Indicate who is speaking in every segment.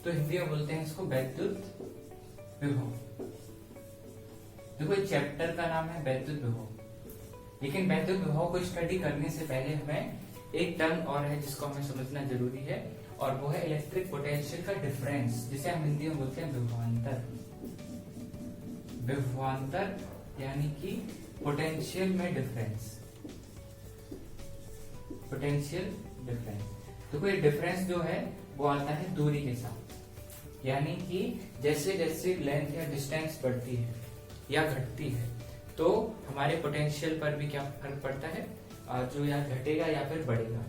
Speaker 1: तो हिंदी में बोलते हैं इसको वैद्युत विभव। देखो इस चैप्टर का नाम है वैद्युत विभव, लेकिन वैद्युत विभव को स्टडी करने से पहले हमें एक टर्म और है जिसको हमें समझना जरूरी है, और वो है इलेक्ट्रिक पोटेंशियल का डिफरेंस, जिसे हम हिंदी में बोलते हैं विभवांतर। विभवांतर यानी कि पोटेंशियल में डिफरेंस, पोटेंशियल डिफरेंस। देखो ये डिफरेंस जो है वो आता है दूरी के साथ, यानी कि जैसे जैसे लेंथ या डिस्टेंस बढ़ती है या घटती है तो हमारे पोटेंशियल पर भी क्या फर्क पड़ता है, जो या घटेगा या फिर बढ़ेगा,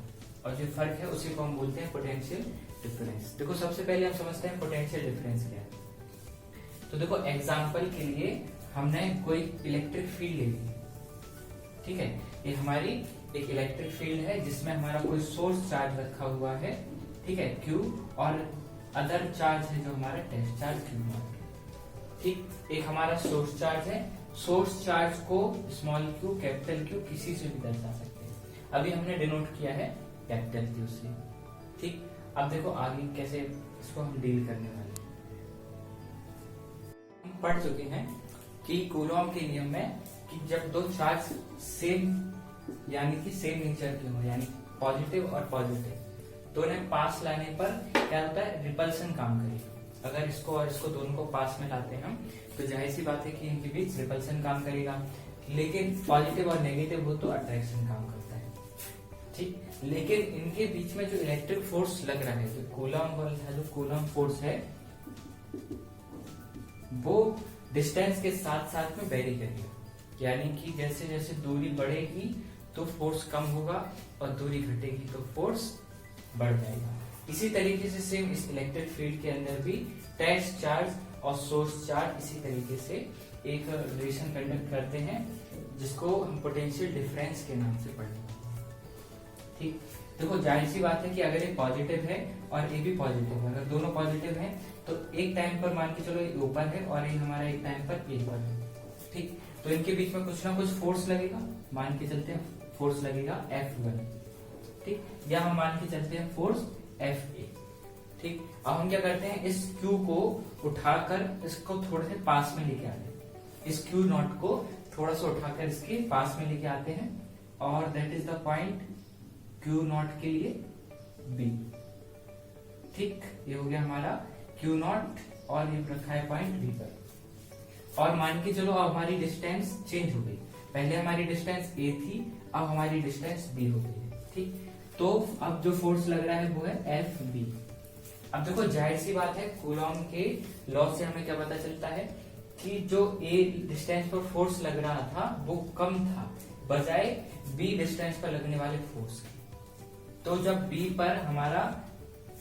Speaker 1: और जो फर्क है उसी को हम बोलते हैं पोटेंशियल डिफरेंस। देखो सबसे पहले हम समझते हैं पोटेंशियल डिफरेंस क्या है। तो देखो एग्जांपल के लिए हमने कोई इलेक्ट्रिक फील्ड ले ली, ठीक है, ये हमारी एक इलेक्ट्रिक फील्ड है जिसमें हमारा कोई सोर्स चार्ज रखा हुआ है, ठीक है, Q, और अदर चार्ज है जो हमारा टेस्ट चार्ज Q0, ठीक। एक हमारा सोर्स चार्ज है, सोर्स चार्ज को स्मॉल q कैपिटल Q किसी से भी दर्शा सकते हैं, अभी हमने डिनोट किया है कैपिटल Q से, ठीक। अब देखो आगे कैसे इसको हम डील करने वाले हैं। हम पढ़ चुके हैं कि कूलॉम के नियम में कि जब दो चार्ज सेम यानी कि सेम नेचर के हो, यानी पॉजिटिव और पॉजिटिव, तो इन्हें पास लाने पर क्या होता है, रिपल्सन काम करेगा। अगर इसको और इसको दोनों को पास में लाते हैं हम तो जाहिर सी बात है कि इनके बीच रिपल्सन काम करेगा, लेकिन पॉजिटिव और नेगेटिव हो तो अट्रैक्शन काम करता है, ठीक। लेकिन इनके बीच में जो इलेक्ट्रिक फोर्स लग रहा है, जो कूलॉम बल है, जो कूलॉम फोर्स है, वो डिस्टेंस के साथ साथ में वेरी करेगा, यानी कि जैसे जैसे दूरी बढ़ेगी तो फोर्स कम होगा और दूरी घटेगी तो फोर्स बढ़ जाएगा। इसी तरीके से सेम इस इलेक्ट्रिक फील्ड के अंदर भी टेस्ट चार्ज और सोर्स चार्ज इसी तरीके से एक रिलेशन कंडक्ट करते हैं, जिसको हम पोटेंशियल डिफरेंस के नाम से पढ़ेंगे, ठीक। देखो जाहिर सी बात है कि अगर ये पॉजिटिव है और ये भी पॉजिटिव है, अगर दोनों पॉजिटिव हैं तो एक टाइम पर मान के चलो ये ऊपर है और ये हमारा एक टाइम पर ये पर है, ठीक। तो इनके बीच में कुछ ना कुछ फोर्स लगेगा, मान के चलते हैं फोर्स लगेगा F1, ठीक, या हम मान के चलते हैं फोर्स Fa, ठीक। अब हम क्या करते हैं, इस Q को उठाकर इसको थोड़े से पास में लेके आते हैं, इस Q0 को थोड़ा सा उठाकर इसके पास में लेके आते हैं, और that is the point Q0 के लिए B, ठीक। ये हो गया हमारा Q0 और ये रखा है पॉइंट B पर। और मान के चलो अब हमारी डिस्टेंस चेंज हो गई, पहले हमारी डिस्टेंस A थी, अब हमारी डिस्टेंस B हो गई है, ठीक। तो अब जो फोर्स लग रहा है वो है Fb। अब देखो जाहिर सी बात है, कूलॉम के लॉ से हमें क्या पता चलता है कि जो A डिस्टेंस पर फोर्स लग रहा था वो कम था बजाय B डिस्टेंस पर लगने वाले फोर्स के। तो जब B पर हमारा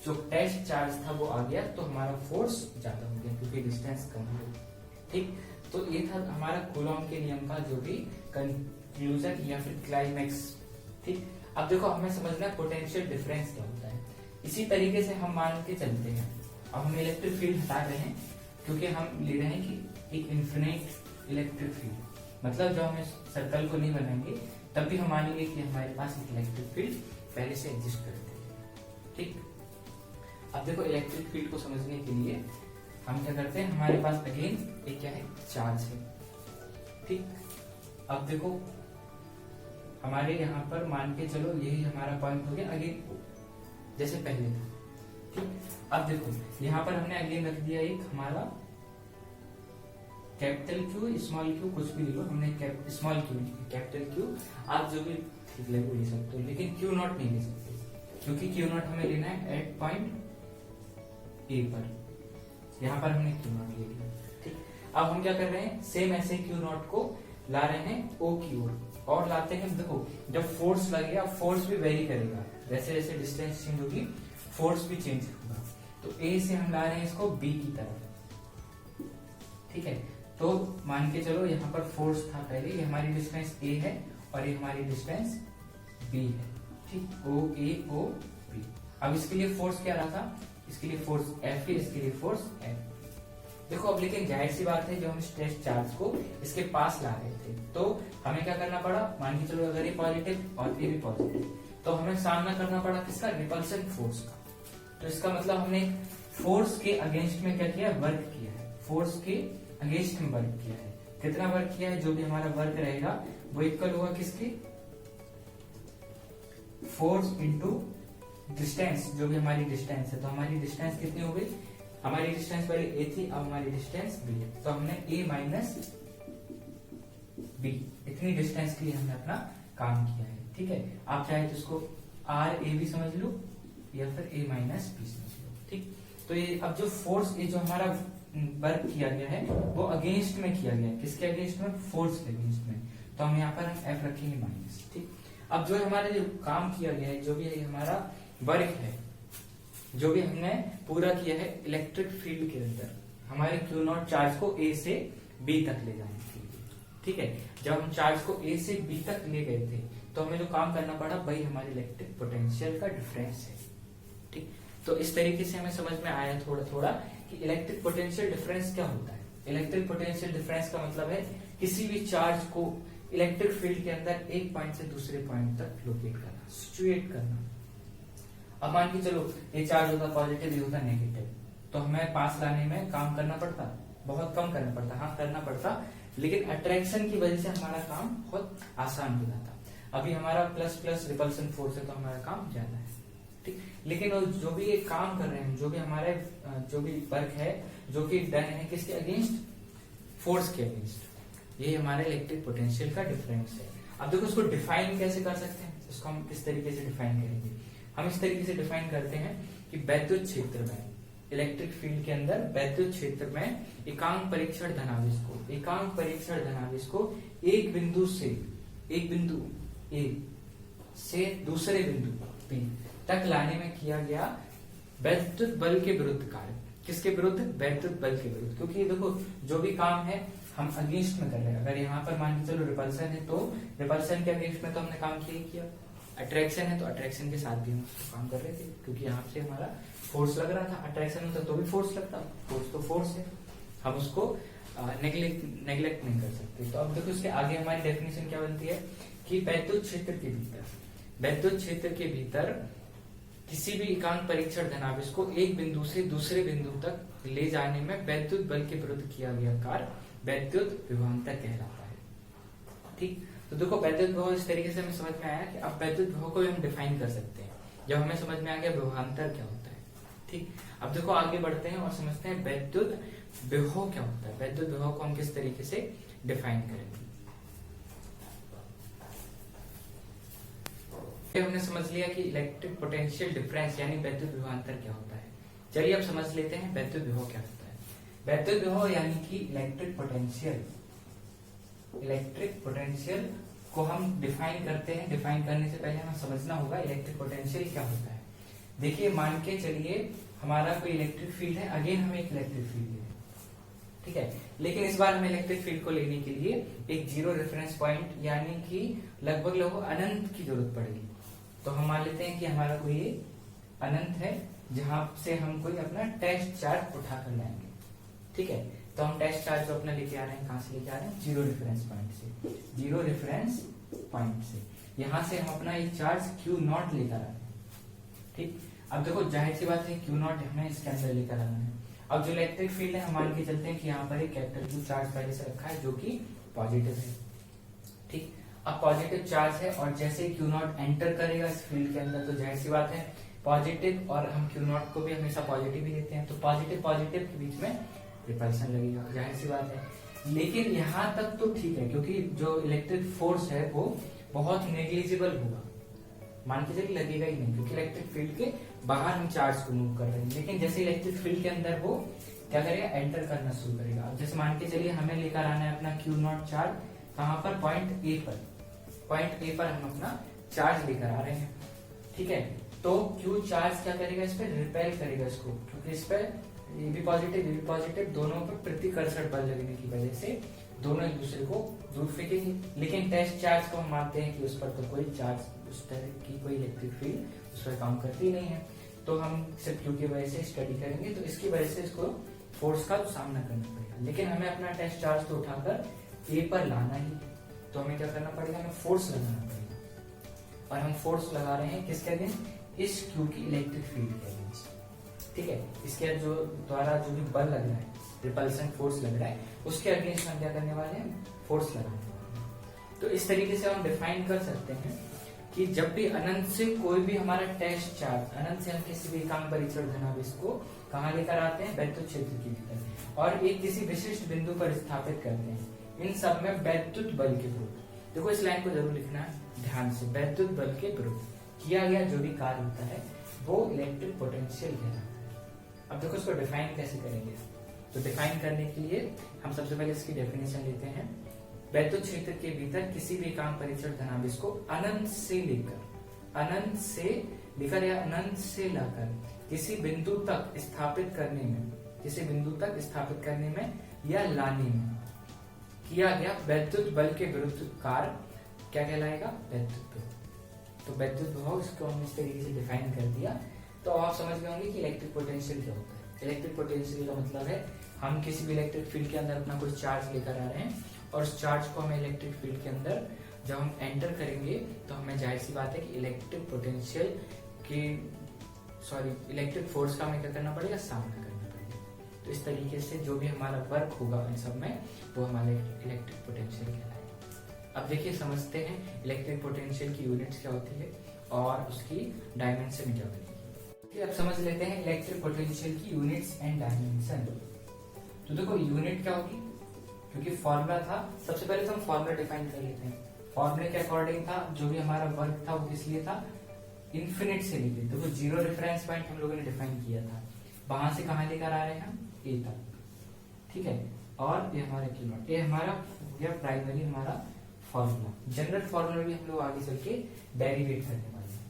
Speaker 1: जो टेस्ट चार्ज था वो आ गया तो हमारा फोर्स ज्यादा हो गया क्योंकि डिस्टेंस कम हो गया, ठीक। तो ये था हमारा कूलॉम के नियम का जो भी कंक्लूजन या फिर क्लाइमेक्स, ठीक। अब देखो हमें समझना है पोटेंशियल डिफरेंस क्या होता है। इसी तरीके से हम मान के चलते हैं, अब हम इलेक्ट्रिक फील्ड हटा रहे हैं क्योंकि हम ले रहे हैं कि एक इन्फिनिट इलेक्ट्रिक फील्ड, मतलब जब हम इस सर्कल को नहीं बनाएंगे तब भी हम मानेंगे कि हमारे पास एक इलेक्ट्रिक फील्ड पहले से एग्जिस्ट करते हैं, ठीक। अब देखो इलेक्ट्रिक फील्ड को समझने के लिए हम क्या करते हैं, हमारे पास अगेन एक क्या है, चार्ज है, ठीक। अब देखो हमारे यहाँ पर मान के चलो यही हमारा पॉइंट हो गया अगेन जैसे पहले था, ठीक। अब देखो यहाँ पर हमने अगेन रख दिया एक हमारा कैपिटल Q स्मॉल q, कुछ भी लिखो, हमने स्मॉल q कैपिटल Q, आप जो भी ठीक लगे ले सकते हो, लेकिन Q0 नहीं ले सकते क्योंकि Q0 हमें लेना है एट पॉइंट A पर, यहाँ पर हमने Q0 ले लिया, ठीक। अब हम क्या कर रहे हैं, सेम ऐसे Q0 को ला रहे हैं O की ओर, और लाते हैं, देखो जब फोर्स लगेगा फोर्स भी वेरी करेगा, जैसे जैसे डिस्टेंस चेंज होगी फोर्स भी चेंज होगा, तो A से हम ला रहे हैं इसको B की तरफ, ठीक है। तो मान के चलो यहाँ पर फोर्स था पहले, ये हमारी डिस्टेंस A है और ये हमारी डिस्टेंस B है, ठीक, OA अब इसके लिए फोर्स क्या रहा था, इसके लिए फोर्स F है, इसके लिए फोर्स F। देखो अब लेकिन जाहिर सी बात है जब हम टेस्ट चार्ज को इसके पास ला रहे थे तो हमें क्या करना पड़ा, मान के चलो अगर ये पॉजिटिव और ये भी पॉजिटिव तो हमें सामना करना पड़ा किसका, रिपल्सन फोर्स का। तो इसका मतलब हमने फोर्स के अगेंस्ट में क्या किया है, वर्क किया है, फोर्स के अगेंस्ट में वर्क किया है। कितना वर्क किया है, जो भी हमारा वर्क रहेगा वो इक्वल होगा किसके, फोर्स इंटू डिस्टेंस, जो भी हमारी डिस्टेंस है। तो हमारी डिस्टेंस कितनी हो गई, हमारी डिस्टेंस पहले ए थी, अब हमारी डिस्टेंस बी है। तो हमने ए माइनस बी इतनी डिस्टेंस के लिए हमने अपना काम किया है। ठीक है, आप चाहे तो इसको आर ए भी समझ लो या फिर ए माइनस बी समझ लो। ठीक, तो ये अब जो फोर्स, ये जो हमारा वर्क किया गया है वो अगेंस्ट में किया गया है, किसके अगेंस्ट में, फोर्स के अगेंस्ट में। तो हम यहाँ पर हम एफ रखेंगे माइनस। ठीक, अब जो हमारा जो काम किया गया है, जो भी हमारा वर्क है, जो भी हमने पूरा किया है इलेक्ट्रिक फील्ड के अंदर हमारे क्यू नॉट चार्ज को ए से बी तक ले जाने के लिए। ठीक है, जब हम चार्ज को ए से बी तक ले गए थे तो हमें जो काम करना पड़ा वही हमारे इलेक्ट्रिक पोटेंशियल का डिफरेंस है। ठीक, तो इस तरीके से हमें समझ में आया थोड़ा थोड़ा कि इलेक्ट्रिक पोटेंशियल डिफरेंस क्या होता है। इलेक्ट्रिक पोटेंशियल डिफरेंस का मतलब है किसी भी चार्ज को इलेक्ट्रिक फील्ड के अंदर एक पॉइंट से दूसरे पॉइंट तक लोकेट करना, सिचुएट करना। अब मान के चलो ये चार्ज होता पॉजिटिव, ये होता नेगेटिव, तो हमें पास लाने में काम करना पड़ता, बहुत कम करना पड़ता, हाँ करना पड़ता, लेकिन अट्रैक्शन की वजह से हमारा काम बहुत आसान हो जाता। अभी हमारा प्लस प्लस रिपल्सन फोर्स है तो हमारा काम ज्यादा है। ठीक, लेकिन जो भी ये काम कर रहे हैं, जो भी हमारे जो भी वर्क है जो कि डन है किसके अगेंस्ट, फोर्स के अगेंस्ट, ये हमारे इलेक्ट्रिक पोटेंशियल का डिफरेंस है। अब देखो इसको डिफाइन कैसे कर सकते हैं, इसको हम किस तरीके से डिफाइन करेंगे। हम इस तरीके से डिफाइन करते हैं कि वैद्युत क्षेत्र में, इलेक्ट्रिक फील्ड के अंदर वैद्युत क्षेत्र में एकांक परीक्षण धनावेश को एक बिंदु ए से दूसरे बिंदु बी तक लाने में किया गया वैद्युत बल के विरुद्ध कार्य। किसके विरुद्ध, वैद्युत बल के विरुद्ध। क्योंकि देखो जो भी काम है हम अगेंस्ट में कर रहे हैं। अगर यहाँ पर मान के चलो रिपल्सन है तो रिपल्सन के अगेंस्ट में तो हमने काम किया, अट्रैक्शन है तो अट्रैक्शन के साथ भी हम उसको काम कर रहे थे, क्योंकि यहाँ से हमारा फोर्स लग रहा था। अट्रैक्शन होता तो भी फोर्स लगता, फोर्स तो फोर्स है, हम उसको नेग्लेक्ट नहीं कर सकते। तो अब देखो इसके आगे हमारी डेफिनेशन क्या बनती है कि वैद्युत क्षेत्र के भीतर किसी भी एकांक परीक्षण धनावेश को एक बिंदु से दूसरे बिंदु तक ले जाने में वैद्युत बल के विरुद्ध किया गया कार्य वैद्युत विभवांतर कहलाता है। ठीक, तो देखो वैद्युत विभव इस तरीके से हमें समझ में आया कि अब वैद्युत विभव को भी हम डिफाइन कर सकते हैं जब हमें समझ में आ गया विभवांतर क्या होता है। ठीक, अब देखो आगे बढ़ते हैं और समझते हैं वैद्युत विभव क्या होता है। वैद्युत विभव को हम किस तरीके से डिफाइन करेंगे। हमने समझ लिया कि इलेक्ट्रिक पोटेंशियल डिफरेंस यानी वैद्युत विभवांतर क्या होता है। चलिए अब समझ लेते हैं वैद्युत विभव क्या होता है। वैद्युत विभव यानी कि इलेक्ट्रिक पोटेंशियल को हम डिफाइन करते हैं। डिफाइन करने से पहले हमें समझना होगा इलेक्ट्रिक पोटेंशियल क्या होता है। देखिए मान के चलिए हमारा कोई इलेक्ट्रिक फील्ड है, अगेन हमें एक इलेक्ट्रिक फील्ड है, ठीक है, लेकिन इस बार हमें इलेक्ट्रिक फील्ड को लेने के लिए एक जीरो रेफरेंस पॉइंट यानी कि लगभग अनंत की जरूरत पड़ेगी। तो हम मान लेते हैं कि हमारा कोई अनंत है जहां से हम कोई अपना टेस्ट चार्ज उठा कर लाएंगे। ठीक है, तो हम टेस्ट चार्ज जो अपना लेके आ रहे हैं, कहां से लेके आ रहे हैं, जीरो रेफरेंस पॉइंट से। जीरो रेफरेंस पॉइंट से यहां से हम अपना एक चार्ज क्यू नॉट लेकर आ रहे हैं। ठीक, अब देखो जाहिर सी बात है क्यू नॉट हमें इसके अंदर लेकर आना है। अब जो इलेक्ट्रिक फील्ड है हम मान के चलते हैं कि यहाँ पर एक कैपिटल क्यू चार्ज पहले से रखा है जो कि पॉजिटिव है। ठीक, अब पॉजिटिव चार्ज है और जैसे क्यू नॉट एंटर करेगा इस फील्ड के अंदर तो जाहिर सी बात है पॉजिटिव, और हम क्यू नॉट को भी हमेशा पॉजिटिव ही लेते हैं, तो पॉजिटिव पॉजिटिव के बीच में रिपल्सन लगेगा, जाहिर सी बात है। लेकिन यहाँ तक तो ठीक है क्योंकि जो इलेक्ट्रिक फोर्स है वो बहुत नेग्लिजिबल होगा, मान के चलिए लगेगा ही नहीं क्योंकि इलेक्ट्रिक फील्ड के बाहर हम चार्ज को मूव कर रहे हैं। लेकिन जैसे इलेक्ट्रिक फील्ड के अंदर वो क्या करेगा, एंटर करना शुरू करेगा। अब जैसे मान के चलिए हमें लेकर आना है अपना क्यू नॉट चार्ज, कहां पर, पॉइंट ए पर। पॉइंट ए पर हम अपना चार्ज लेकर आ रहे हैं। ठीक है, तो क्यू चार्ज क्या करेगा, इस पर रिपेल करेगा इसको, क्योंकि इस पर ये भी पॉजिटिव दोनों पर प्रतिकर्षण बल लगने की वजह से दोनों एक दूसरे को दूर फेंकेंगे। लेकिन टेस्ट चार्ज को हम मानते हैं कि उस पर तो कोई चार्ज, उस तरह की कोई इलेक्ट्रिक फील्ड उस पर काम करती नहीं है, तो हम सिर्फ क्यू की वजह से स्टडी करेंगे, तो इसकी वजह से इसको फोर्स का तो सामना करना पड़ेगा। लेकिन हमें अपना टेस्ट चार्ज तो उठाकर ए पर लाना ही, तो हमें क्या करना पड़ेगा, हमें फोर्स लगाना पड़ेगा। और हम फोर्स लगा रहे हैं किसके अगेंस्ट, इस क्यू की इलेक्ट्रिक फील्ड के अगेंस्ट। ठीक है, इसके जो द्वारा जो भी बल लग रहा है, रिपल्सन फोर्स लग रहा है, उसके अगेंस्ट हम क्या करने वाले हैं, फोर्स लगाने वाले हैं। तो इस तरीके से हम डिफाइन कर सकते हैं कि जब भी अनंत से कोई भी हमारा टेस्ट चार्ज, अनंत से हम किसी भी एकांक परिचर धनावेश को कहाँ लेकर आते हैं, वैद्युत क्षेत्र के भीतर, और एक किसी विशिष्ट बिंदु पर स्थापित करते हैं। इन सब में वैद्युत बल के विरुद्ध, देखो इस लाइन को जरूर लिखना है ध्यान से, वैद्युत बल के विरुद्ध किया गया जो भी कार्य होता है वो इलेक्ट्रिक पोटेंशियल कहलाता है। अब देखो इसको डिफाइन कैसे करेंगे, तो डिफाइन करने के लिए हम सबसे पहले इसकी डेफिनेशन लेते हैं। वैद्युत क्षेत्र के भीतर किसी भी एकांक परिचर धनावेश को अनंत से लेकर या अनंत से लाकर किसी बिंदु तक स्थापित करने में या लाने में किया गया वैद्युत बल के विरुद्ध कार्य क्या कहलाएगा, वैद्युत प्रभाव। तो वैद्युत प्रभाव इसको हमने इस तरीके से डिफाइन कर दिया। तो आप समझ गए होंगे कि इलेक्ट्रिक पोटेंशियल क्या होता है। इलेक्ट्रिक पोटेंशियल का मतलब है हम किसी भी इलेक्ट्रिक फील्ड के अंदर अपना कोई चार्ज लेकर आ रहे हैं और उस चार्ज को हमें इलेक्ट्रिक फील्ड के अंदर जब हम एंटर करेंगे तो हमें जाहिर सी बात है कि इलेक्ट्रिक पोटेंशियल की इलेक्ट्रिक फोर्स का हमें क्या करना पड़ेगा, सामना करना पड़ेगा। तो इस तरीके से जो भी हमारा वर्क होगा इन सब में वो हमारे इलेक्ट्रिक पोटेंशियल कहलाएगा। अब देखिए समझते हैं इलेक्ट्रिक पोटेंशियल की यूनिट्स क्या होती है और उसकी डायमेंशन क्या होती है। अब समझ लेते हैं इलेक्ट्रिक पोटेंशियल की यूनिट्स एंड डायमेंशन। तो देखो यूनिट क्या होगी, क्योंकि फॉर्मूला था, सबसे पहले तो हम फॉर्मूला डिफाइन कर लेते हैं। फॉर्मूले के अकॉर्डिंग था जो भी हमारा वर्क था वो किस लिए था, इन्फिनिट से लेके, देखो जीरो रेफरेंस पॉइंट हम लोगों ने डिफाइन किया था, वहां से कहां लेकर आ रहे हैं हम, ए तक, ठीक है। और ये हमारा क्यू नॉट, ये हमारा हो गया प्राइमरी हमारा फॉर्मूला। जनरल फॉर्मूला भी हम लोग आगे चल के डेरिवेट करने वाले हैं।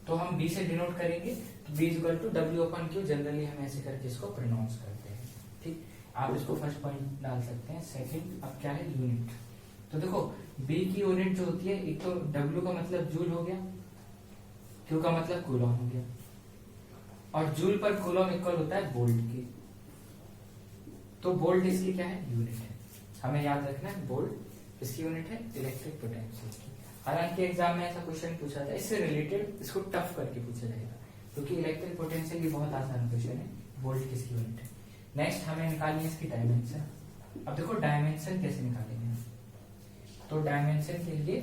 Speaker 1: तो हम बी से डिनोट करेंगे, तो B equal to W upon Q, generally हम ऐसे करके इसको प्रोनाउंस करते हैं, ठीक। आप इसको फर्स्ट पॉइंट डाल सकते हैं। सेकंड अब क्या है, यूनिट। तो देखो बी की यूनिट जो होती है, एक तो डब्ल्यू का मतलब जूल हो गया, क्यू का मतलब कूलॉम हो गया, और जूल पर कूलॉम इक्वल होता है वोल्ट की। तो वोल्ट इसकी क्या है, यूनिट है। हमें याद रखना है वोल्ट इसकी यूनिट है इलेक्ट्रिक पोटेंशियल की। हालांकि एग्जाम में ऐसा क्वेश्चन पूछा था, इससे रिलेटेड इसको टफ करके पूछा जाएगा, क्योंकि इलेक्ट्रिक पोटेंशियल भी बहुत आसान क्वेश्चन है। वोल्ट किसकी यूनिट है। नेक्स्ट हमें निकालनी है इसकी डायमेंशन। अब देखो डायमेंशन कैसे निकालेंगे, तो डायमेंशन के लिए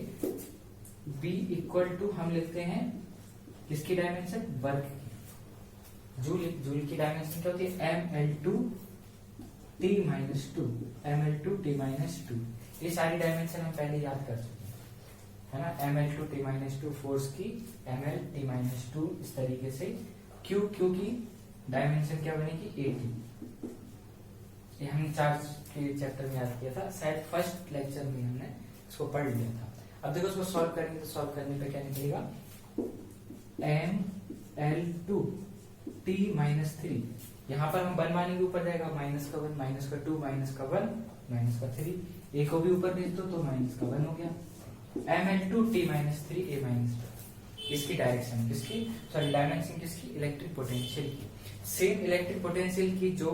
Speaker 1: B इक्वल टू हम लिखते हैं किसकी डायमेंशन, वर्क की। जूल की डायमेंशन क्या होती है, ml2 t minus 2, ml2 t minus 2। ये सारी डायमेंशन हम पहले याद कर चुके हैं, है ना। ml2 t माइनस 2 फोर्स की, ml t माइनस 2 इस तरीके से। Q की डायमेंशन क्या बनेगी, AT। ये हम चार्ज के चैप्टर में याद किया था, शायद फर्स्ट लेक्चर में हमने इसको पढ़ लिया था। अब देखो इसको सॉल्व करेंगे, तो सॉल्व करने पे क्या निकलेगा, ml2 t माइनस 3। यहाँ पर हम 1 मानेंगे, ऊपर जाएगा माइनस का 1, माइनस का 2, माइनस का 1, माइनस का 3। ए को भी ऊपर भेज दो तो माइनस का 1 हो गया। ml2 t minus 3 a minus 2। इसकी डायरेक्शन किसकी, डायमेंशन किसकी, इलेक्ट्रिक पोटेंशियल की। सेम इलेक्ट्रिक पोटेंशियल की जो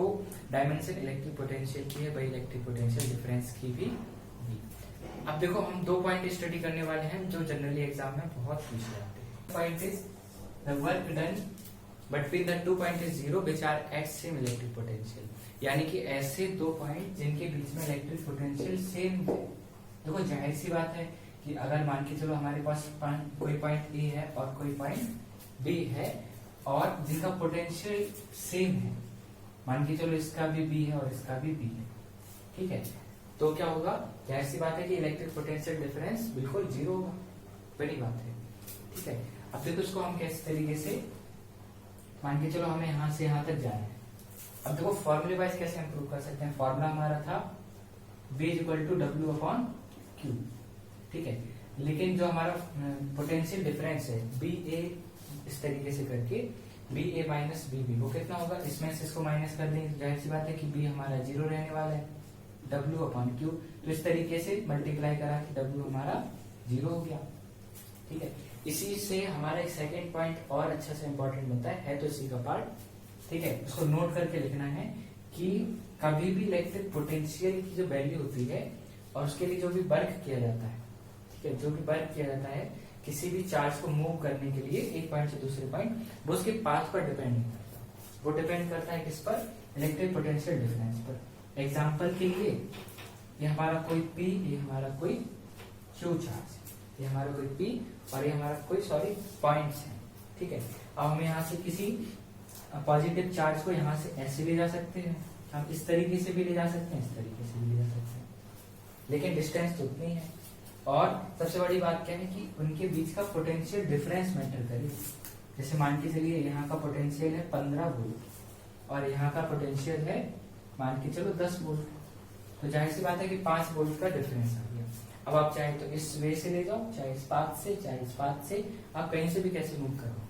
Speaker 1: डायमेंशन इलेक्ट्रिक पोटेंशियल की है, वही इलेक्ट्रिक पोटेंशियल डिफरेंस की भी। अब देखो हम 2 पॉइंट स्टडी करने वाले हैं जो जनरली एग्जाम में बहुत पूछे जाते हैं। Point is the work done between the 2 point is 0 which are at same electric potential, यानी कि ऐसे 2 पॉइंट जिनके बीच में इलेक्ट्रिक पोटेंशियल सेम है। देखो जाहिर सी बात है कि अगर मान के चलो हमारे पास कोई पॉइंट ए है और कोई पॉइंट बी है और जिनका पोटेंशियल सेम है, मान के चलो इसका भी बी है और इसका भी बी है, ठीक है, तो क्या होगा, जाहिर सी बात है कि इलेक्ट्रिक पोटेंशियल डिफरेंस बिल्कुल 0 होगा। बड़ी बात है, ठीक है। अब देखो इसको हम किस तरीके से, मान के चलो हमें यहां से यहां तक जाना है। अब देखो फॉर्मूले वाइज कैसे हम प्रूव कर सकते हैं। फॉर्मूला हमारा था B equal to W upon Q, ठीक है। लेकिन जो हमारा पोटेंशियल डिफरेंस है बी ए, इस तरीके से करके B A minus B B, वो कितना होगा, इसमें से इसको माइनस कर देंगे, जाहिर सी बात है कि बी हमारा 0 रहने वाला है, W अपॉन क्यू। तो इस तरीके से मल्टीप्लाई करा कि W हमारा 0 हो गया, ठीक है। इसी से हमारा एक सेकेंड पॉइंट और अच्छा से इंपॉर्टेंट बनता है तो इसी का पार्ट, ठीक है। उसको नोट करके लिखना है कि कभी भी इलेक्ट्रिक पोटेंशियल की जो वैल्यू होती है और उसके लिए जो भी वर्क किया जाता है, ठीक है, जो भी वर्क किया जाता है किसी भी चार्ज को मूव करने के लिए एक पॉइंट से दूसरे पॉइंट, वो उसके पाथ पर डिपेंड नहीं करता, वो डिपेंड करता है किस पर, इलेक्ट्रिक पोटेंशियल डिफरेंस पर। एग्जांपल के लिए ये हमारा कोई P, ये हमारा कोई Q चार्ज, ये हमारा कोई P और ये हमारा कोई पॉइंट्स है, ठीक है। अब हम यहाँ से किसी पॉजिटिव चार्ज को यहाँ से ऐसे ले जा सकते हैं, हम इस तरीके से भी ले जा सकते हैं, इस तरीके से भी ले जा सकते हैं, लेकिन डिस्टेंस तो उतनी है। और सबसे बड़ी बात क्या है कि उनके बीच का पोटेंशियल डिफरेंस मैटर करेगा। जैसे मान के चलिए यहाँ का पोटेंशियल है 15 वोल्ट और यहाँ का पोटेंशियल है मान के चलो 10 वोल्ट, तो जाहिर सी बात है कि 5 वोल्ट का डिफरेंस आ गया। अब आप चाहे तो इस वे से ले जाओ, चाहे इस पाथ से, चाहे इस पाथ से, आप कहीं से भी कैसे मूव करो,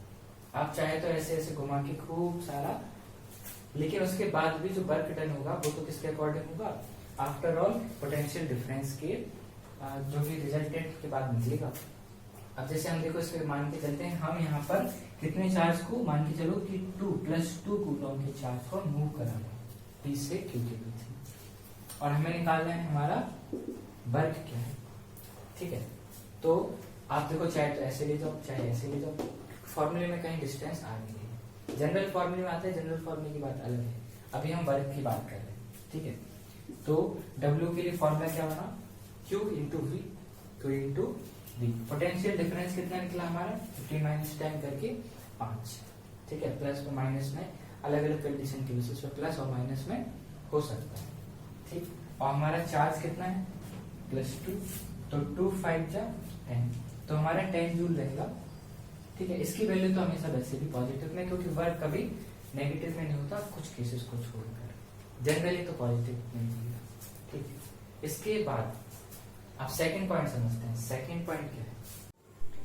Speaker 1: आप चाहे तो ऐसे ऐसे घुमा के खूब सारा, लेकिन उसके बाद भी जो वर्क डन होगा वो तो किसके अकॉर्डिंग होगा, आफ्टर ऑल पोटेंशियल डिफरेंस के जो भी रिजल्टेंट के बाद निकलेगा। अब जैसे हम देखो इसके मान के चलते हैं, हम यहाँ पर कितने चार्ज को मान के चलो कि 2+2 कूलॉम के चार्ज को मूव करा P से Q के बीच में, और हमें निकालना है हमारा वर्क क्या है, ठीक है। तो आप देखो चाहे तो ऐसे ले जाओ, चाहे ऐसे ले जाओ, फॉर्मूले में कहीं डिस्टेंस आ नहीं है, जनरल फॉर्मूले में आता है, जनरल फॉर्मूले की बात अलग है। अभी हम वर्क की बात कर रहे हैं, ठीक है। तो W के लिए फॉर्मूला क्या बना, Q into V, Q into V। Potential difference कितना निकला हमारा 15 - 10 करके 5, ठीक है। प्लस और माइनस में अलग अलग कंडीशन के बेसिस पे प्लस और माइनस में हो सकता है, ठीक। और हमारा चार्ज कितना है +2, तो 2 × 5 = 10, तो हमारा 10 जूल रहेगा, ठीक है। इसकी वैल्यू तो हमेशा वैसे भी पॉजिटिव में, क्योंकि वर्क कभी नेगेटिव में नहीं होता, कुछ केसेस को छोड़कर, जनरली तो पॉजिटिव में मिलेगा, ठीक। इसके बाद आप सेकंड पॉइंट समझते हैं। सेकंड पॉइंट क्या है,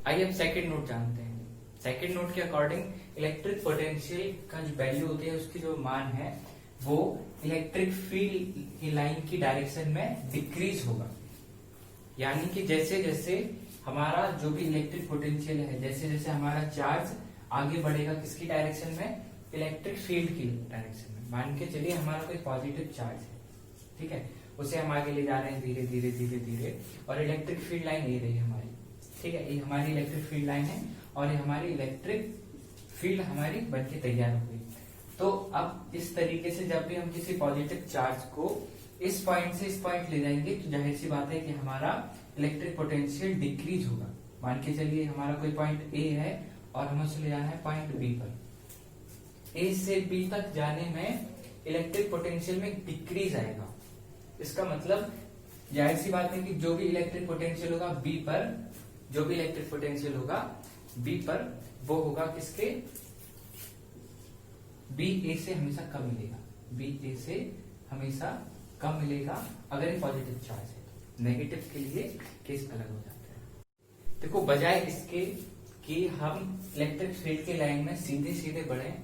Speaker 1: आइए अब सेकंड नोट जानते हैं। सेकंड नोट के अकॉर्डिंग इलेक्ट्रिक पोटेंशियल का जो वैल्यू होती है, उसकी जो मान है वो इलेक्ट्रिक फील्ड की लाइन की डायरेक्शन में डिक्रीज होगा। यानी कि जैसे जैसे हमारा जो भी इलेक्ट्रिक पोटेंशियल है, जैसे जैसे हमारा चार्ज आगे बढ़ेगा किसकी डायरेक्शन में, इलेक्ट्रिक फील्ड की डायरेक्शन में। मान के चलिए हमारा कोई पॉजिटिव चार्ज है, ठीक है, उसे हम आगे ले जा रहे हैं धीरे धीरे धीरे धीरे, और इलेक्ट्रिक फील्ड लाइन ये रही हमारी, ठीक है। ये हमारी इलेक्ट्रिक फील्ड लाइन है और ये हमारी इलेक्ट्रिक फील्ड हमारी बनके तैयार हो गई। तो अब इस तरीके से जब भी हम किसी पॉजिटिव चार्ज को इस पॉइंट से इस पॉइंट ले जाएंगे, तो जाहिर सी बात है कि हमारा इलेक्ट्रिक पोटेंशियल डिक्रीज होगा। मान के चलिए हमारा कोई पॉइंट ए है और हमें उसे ले जाना है पॉइंट बी पर, ए से बी तक जाने में इलेक्ट्रिक पोटेंशियल में डिक्रीज आएगा। इसका मतलब जाहिर सी बात है कि जो भी इलेक्ट्रिक पोटेंशियल होगा बी पर, जो भी इलेक्ट्रिक पोटेंशियल होगा बी पर, वो होगा किसके, बी ए से हमेशा कम मिलेगा, बी ए से हमेशा कम मिलेगा अगर ये पॉजिटिव चार्ज है। नेगेटिव के लिए केस अलग हो जाता है। देखो बजाय इसके कि हम इलेक्ट्रिक फील्ड के लाइन में सीधे सीधे बढ़े,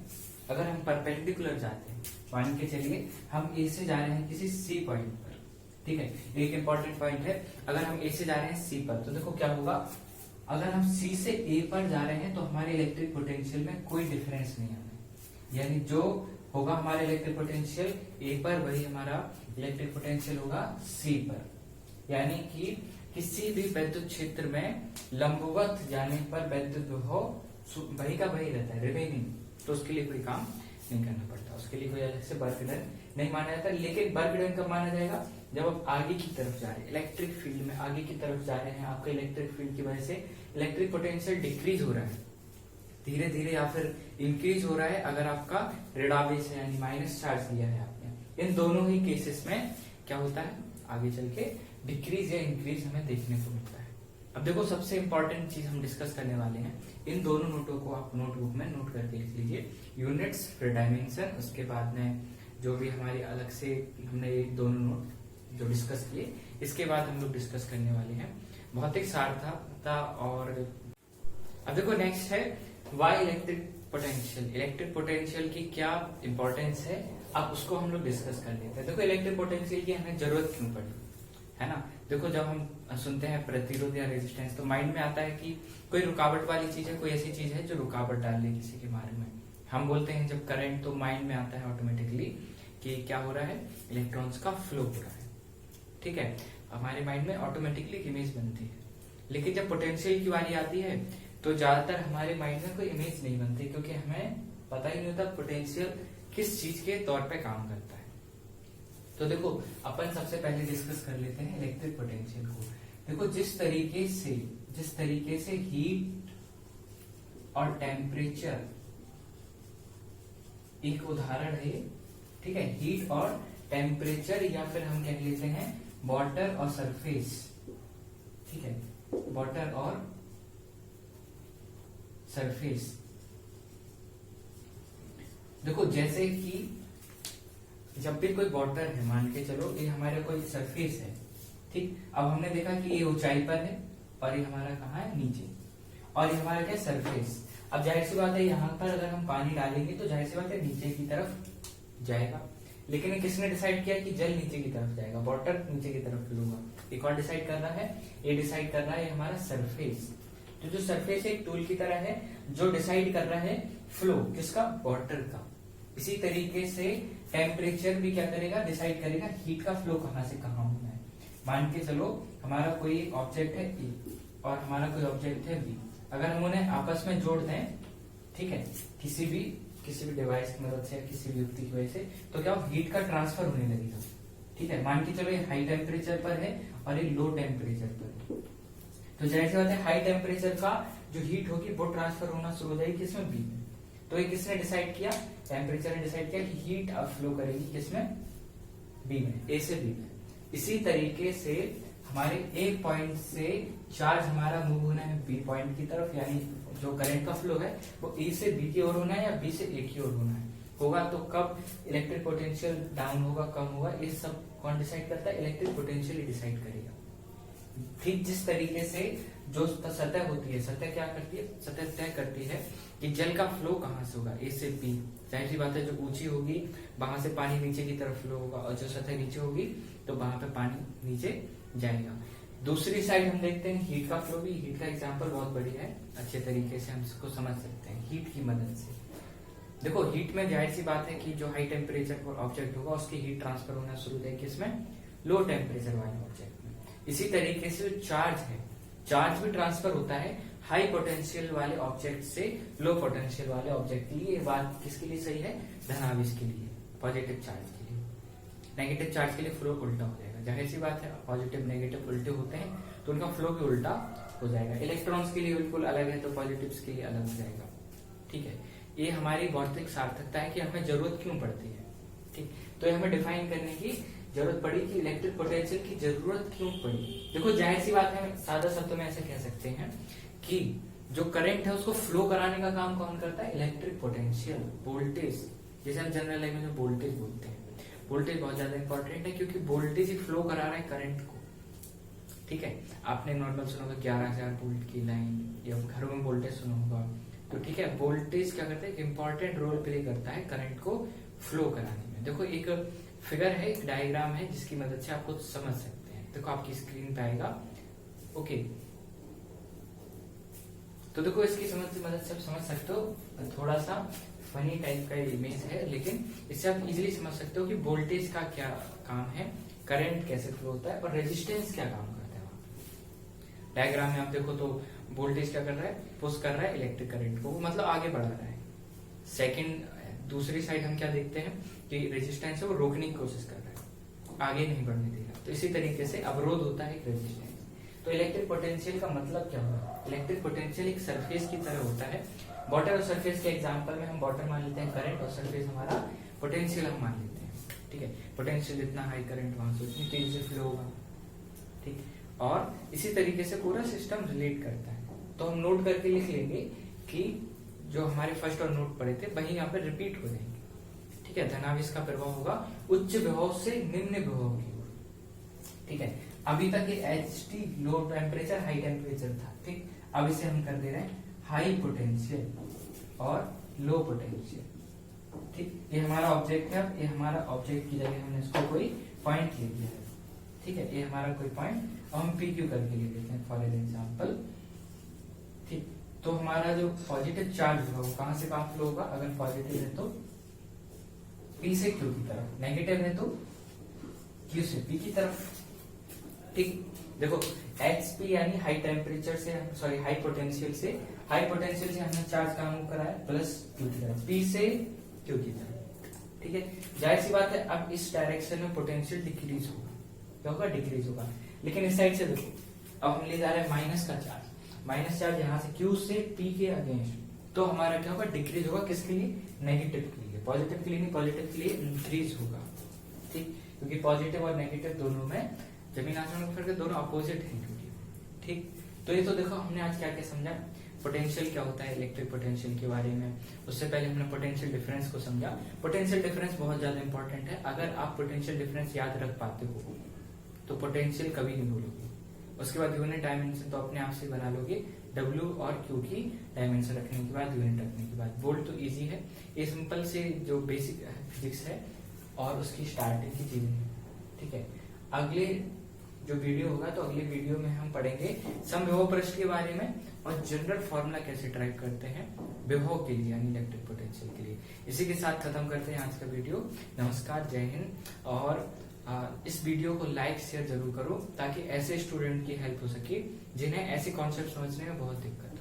Speaker 1: अगर हम परपेंडिकुलर जाते हैं, मान के चलिए हम ए से जा रहे हैं किसी सी पॉइंट पर, ठीक है, एक इंपॉर्टेंट पॉइंट है। अगर हम ए से जा रहे हैं सी पर, तो देखो क्या होगा, अगर हम सी से ए पर जा रहे हैं तो हमारे इलेक्ट्रिक पोटेंशियल में कोई डिफरेंस नहीं आना, यानी जो होगा हमारा इलेक्ट्रिक पोटेंशियल ए पर, वही हमारा इलेक्ट्रिक पोटेंशियल होगा सी पर। यानी कि किसी भी विद्युत क्षेत्र में लंबवत जाने पर विद्युत विभव वही का वही रहता है, रिमेनिंग, तो उसके लिए कोई काम नहीं करना पड़ता, उसके लिए कोई अलग से वर्क डन नहीं माना जाता। लेकिन वर्क डन कब माना जाएगा, जब आप आगे की तरफ जा रहे हैं, इलेक्ट्रिक फील्ड में आगे की तरफ जा रहे हैं, आपका इलेक्ट्रिक फील्ड की वजह से इलेक्ट्रिक पोटेंशियल डिक्रीज हो रहा है धीरे धीरे, या फिर इंक्रीज हो रहा है अगर आपका ऋणावेश है यानी माइनस चार्ज लिया है आपने। इन दोनों ही केसेस में क्या होता है, आगे चल के डिक्रीज या इंक्रीज हमें देखने को मिलता है। अब देखो सबसे इंपॉर्टेंट चीज हम डिस्कस करने वाले हैं, इन दोनों नोटों को आप नोटबुक में नोट करके लिख लीजिए, यूनिट्स फिर डायमेंशन, उसके बाद में जो भी हमारी अलग से हमने ये दोनों नोट जो डिस्कस किए, इसके बाद हम लोग डिस्कस करने वाले हैं भौतिक सार्थकता। और अब देखो नेक्स्ट है Y electric potential. Electric potential की क्या इंपॉर्टेंस है, अब उसको हम लोग डिस्कस कर लेते हैं। देखो इलेक्ट्रिक पोटेंशियल की हमें जरूरत क्यों पड़ी, है ना। देखो जब हम सुनते हैं प्रतिरोध या रेजिस्टेंस, तो माइंड में आता है कि कोई रुकावट वाली चीज है, कोई ऐसी चीज है जो रुकावट डाल रही है किसी के मार्ग में। हम बोलते हैं जब करंट, तो माइंड में आता है ऑटोमेटिकली कि क्या हो रहा है, इलेक्ट्रॉन्स का फ्लो हो रहा है, ठीक है, हमारे माइंड में ऑटोमेटिकली इमेज बनती है। लेकिन जब पोटेंशियल की बारी आती है तो ज्यादातर हमारे माइंड में कोई इमेज नहीं बनती, क्योंकि हमें पता ही नहीं होता पोटेंशियल किस चीज के तौर पे काम करता है। तो देखो अपन सबसे पहले डिस्कस कर लेते हैं इलेक्ट्रिक पोटेंशियल को। देखो जिस तरीके से हीट और टेम्परेचर एक उदाहरण है, ठीक है, हीट और टेम्परेचर, या फिर हम कह लेते हैं वाटर और सरफेस, ठीक है, वाटर और सरफेस। देखो जैसे कि जब भी कोई वाटर है, मान के चलो ये हमारा कोई सरफेस है, ठीक, अब हमने देखा कि ये ऊंचाई पर है और ये हमारा कहाँ है, नीचे, और ये हमारा क्या, सरफेस। अब जाहिर सी बात है यहाँ पर अगर हम पानी डालेंगे तो जाहिर सी बात है नीचे की तरफ जाएगा, लेकिन ये किसने डिसाइड किया कि जल नीचे की तरफ जाएगा, वाटर नीचे की तरफ फ्लो होगा। ये कौन डिसाइड कर रहा है, ये डिसाइड कर रहा है हमारा सरफेस। तो जो सरफेस एक टूल की तरह है जो डिसाइड कर रहा है फ्लो किसका, वाटर का। इसी तरीके से टेम्परेचर भी क्या करेगा, डिसाइड करेगा हीट का फ्लो कहाँ से कहाँ होना है। मान के चलो हमारा कोई ऑब्जेक्ट है ए और हमारा कोई ऑब्जेक्ट है बी, अगर हम उन्हें आपस में जोड़ दें, ठीक है, किसी भी डिवाइस की मदद से, किसी भी युक्ति की वजह से, तो क्या हीट का ट्रांसफर होने लगेगा, ठीक है। मान के चलो ये हाई टेम्परेचर पर है और ये लो टेम्परेचर पर है, तो जाहिर सी बात है हाई टेम्परेचर का जो हीट होगी वो ट्रांसफर होना शुरू हो जाएगी किसमें, बी में। तो ये किसने डिसाइड किया, टेम्परेचर ने डिसाइड किया कि हीट अब फ्लो करेगी किसमें, बी में, ए से बी में। इसी तरीके से हमारे एक पॉइंट से चार्ज हमारा मूव होना है बी पॉइंट की तरफ, यानी जो करंट का फ्लो है वो ए से बी की ओर होना है या बी से ए की ओर होगा। तो कब इलेक्ट्रिक पोटेंशियल डाउन होगा, कम होगा, ये सब कौन डिसाइड करता है, इलेक्ट्रिक पोटेंशियल ही डिसाइड करेगा। ठीक जिस तरीके से जो सतह होती है, सतह क्या करती है, सतह तय करती है कि जल का फ्लो कहाँ से होगा, ए से बी। जाहिर सी बात है जो ऊंची होगी वहां से पानी नीचे की तरफ फ्लो होगा, और जो सतह नीचे होगी तो वहां पे पानी नीचे जाएगा। दूसरी साइड हम देखते हैं हीट का फ्लो भी। हीट का एग्जांपल बहुत बढ़िया है, अच्छे तरीके से हम इसको समझ सकते हैं हीट की मदद से। देखो हीट में जाहिर सी बात है कि जो हाई टेम्परेचर पर ऑब्जेक्ट होगा उसकी हीट ट्रांसफर होना शुरू हो जाएगी इसमें, लो टेम्परेचर वाले ऑब्जेक्ट में। इसी तरीके से जो चार्ज है, चार्ज भी ट्रांसफर होता है हाई पोटेंशियल वाले ऑब्जेक्ट से लो पोटेंशियल वाले ऑब्जेक्ट के लिए। ये बात किसके लिए सही है, धनावेश के लिए, पॉजिटिव चार्ज के लिए। नेगेटिव चार्ज के लिए फ्लो उल्टा हो जाएगा। जाहिर सी बात है पॉजिटिव नेगेटिव उल्टे होते हैं तो उनका फ्लो भी उल्टा हो जाएगा। इलेक्ट्रॉन्स के लिए बिल्कुल अलग है तो पॉजिटिव्स के लिए अलग हो जाएगा, ठीक है। ये हमारी भौतिक सार्थकता है कि हमें जरूरत क्यों पड़ती है, ठीक। तो हमें डिफाइन करने की जरूरत पड़ी कि इलेक्ट्रिक पोटेंशियल की जरूरत क्यों पड़ी। देखो जाहिर सी बात है, सादा शब्दों में ऐसे कह सकते हैं कि जो करंट है उसको फ्लो कराने का काम कौन करता है, इलेक्ट्रिक पोटेंशियल। वोल्टेज, जैसे हम जनरल लैंग्वेज में वोल्टेज बोलते हैं, वोल्टेज बहुत ज्यादा इंपॉर्टेंट है क्योंकि वोल्टेज ही फ्लो करा रहा है करंट को, ठीक है। आपने नॉर्मल सुना होगा 11,000 वोल्ट की लाइन, या घरों में वोल्टेज सुना होगा, तो ठीक है। वोल्टेज क्या करता है, इंपॉर्टेंट रोल प्ले करता है करंट को फ्लो कराने में। देखो एक फिगर है, एक डायग्राम है जिसकी मदद से आपको समझ सकते हैं। देखो आपकी स्क्रीन पे आएगा, ओके। तो देखो इसकी मदद से आप समझ सकते हो, थोड़ा सा फनी टाइप का इमेज है लेकिन इससे आप इजीली समझ सकते हो कि वोल्टेज का क्या काम है, करंट कैसे फ्लो होता है, और रेजिस्टेंस क्या काम करता है वहां। डायग्राम में आप देखो तो वोल्टेज क्या कर रहा है, पुश कर रहा है इलेक्ट्रिक करंट को, मतलब आगे बढ़ा रहा है। सेकंड, दूसरी साइड हम क्या देखते हैं कि रेजिस्टेंस है वो रोकने की कोशिश कर रहा है, आगे नहीं बढ़ने दे रहा। तो इसी तरीके से अवरोध होता है एक रेजिस्टेंस। तो इलेक्ट्रिक पोटेंशियल का मतलब क्या होगा, इलेक्ट्रिक पोटेंशियल एक सरफेस की तरह होता है। वाटर और सरफेस के एग्जांपल में हम वाटर मान लेते हैं करंट, और सरफेस हमारा पोटेंशियल हम मान लेते हैं, ठीक है। पोटेंशियल जितना हाई करंट वहां से उतनी तेजी से फ्लो होगा, ठीक। और इसी तरीके से पूरा सिस्टम रिलेट करता है। तो हम नोट करके लिख लेंगे कि जो हमारे फर्स्ट और नोट पढ़े थे वही यहाँ पे रिपीट हो जाएंगे, ठीक है। धनावेश का प्रभाव होगा उच्च विभव से निम्न विभव की ओर, ठीक है। अभी तक ये HT low temperature high temperature था, ठीक। अब इसे हम कर दे रहे हैं हाई पोटेंशियल और लो पोटेंशियल, ठीक। ये हमारा ऑब्जेक्ट है, ये हमारा ऑब्जेक्ट की जगह हमने इसको कोई पॉइंट ले लिया है, ठीक है। ये हमारा कोई पॉइंट, अब हम PQ करके ले लेते हैं फॉर एग्जाम्पल, ठीक। तो हमारा जो पॉजिटिव चार्ज होगा वो कहां से कहां फ्लो होगा, अगर पॉजिटिव है तो P से Q की तरफ, नेगेटिव है तो Q से P की तरफ, ठीक। देखो HP यानी हाई टेम्परेचर से, सॉरी हाई पोटेंशियल से हमने चार्ज का मूव कराया प्लस Q की तरफ, P से Q की तरफ, ठीक है, जाहिर सी बात है अब इस डायरेक्शन में पोटेंशियल डिक्रीज होगा, क्या होगा, डिक्रीज होगा। लेकिन इस साइड से देखो, अब हम ले जा रहे हैं माइनस का चार्ज, माइनस चार्ज यहाँ से Q से P के अगेंस्ट, तो हमारा क्या होगा, डिक्रीज होगा। किसके लिए, नेगेटिव के लिए, पॉजिटिव के लिए नहीं, पॉजिटिव के लिए इंक्रीज होगा, ठीक, क्योंकि पॉजिटिव और नेगेटिव दोनों में जमीन आसमान का फर्क है, दोनों अपोजिट है क्योंकि, ठीक। तो ये तो देखो हमने आज क्या क्या समझा, पोटेंशियल क्या होता है, इलेक्ट्रिक पोटेंशियल के बारे में। उससे पहले हमने पोटेंशियल डिफरेंस को समझा। पोटेंशियल डिफरेंस बहुत ज्यादा इंपॉर्टेंट है, अगर आप पोटेंशियल डिफरेंस याद रख पाते हो तो पोटेंशियल कभी नहीं भूलोगे। उसके बाद यूनिट डायमेंशन तो अपने आप से बना लोगे, W और Q की डायमेंशन रखने के बाद, यूनिट रखने के बाद। वोल्ट तो इजी है, ये सिंपल से जो बेसिक फिजिक्स है और उसकी स्टार्टिंग की चीजें हैं, ठीक है। अगले जो वीडियो होगा तो अगले वीडियो में हम पढ़ेंगे समविभव पृष्ठ के बारे में और जनरल फॉर्मूला कैसे ड्राइव करते हैं विभव के लिए, यानी इलेक्ट्रिक पोटेंशियल के लिए। इसी के साथ खत्म करते हैं आज का वीडियो। नमस्कार, जय हिंद। और इस वीडियो को लाइक शेयर जरूर करो ताकि ऐसे स्टूडेंट की हेल्प हो सके जिन्हें ऐसे कॉन्सेप्ट समझने में बहुत दिक्कत है।